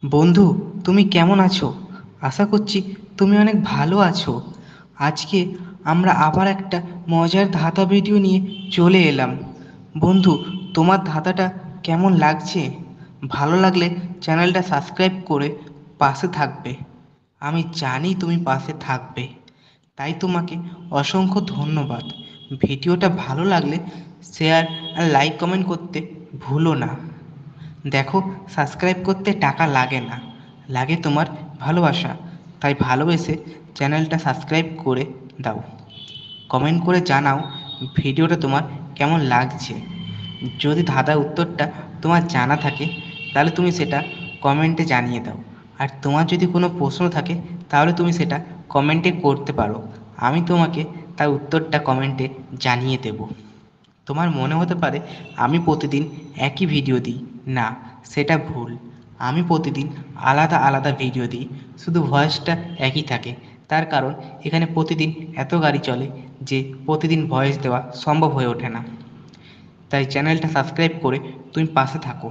বন্ধু, তুমি কেমন আছো? আশা করছি তুমি অনেক ভালো আছো। আজকে আমরা আবার একটা মজার ধাঁধা ভিডিও নিয়ে চলে এলাম। বন্ধু, তোমার ধাঁধাটা কেমন লাগছে? ভালো লাগলে চ্যানেলটা সাবস্ক্রাইব করে পাশে থাকবে। আমি জানি তুমি পাশে থাকবে, তাই তোমাকে অসংখ্য ধন্যবাদ। ভিডিওটা ভালো লাগলে শেয়ার আর লাইক কমেন্ট করতে ভুলো না। দেখো, সাবস্ক্রাইব করতে টাকা লাগে না, লাগে তোমার ভালোবাসা। তাই ভালোবেসে চ্যানেলটা সাবস্ক্রাইব করে দাও। কমেন্ট করে জানাও ভিডিওটা তোমার কেমন লাগছে। যদি ধাঁধার উত্তরটা তোমার জানা থাকে তাহলে তুমি সেটা কমেন্টে জানিয়ে দাও। আর তোমার যদি কোনো প্রশ্ন থাকে তাহলে তুমি সেটা কমেন্টে করতে পারো। আমি তোমাকে তার উত্তরটা কমেন্টে জানিয়ে দেব। তোমার মনে হতে পারে আমি প্রতিদিন একই ভিডিও দিই। না, সেটা ভুল। আমি প্রতিদিন আলাদা আলাদা ভিডিও দিই, শুধু ভয়েসটা একই থাকে। তার কারণ এখানে প্রতিদিন এত গাড়ি চলে যে প্রতিদিন ভয়েস দেওয়া সম্ভব হয়ে ওঠে না। তাই চ্যানেলটা সাবস্ক্রাইব করে তুমি পাশে থাকো।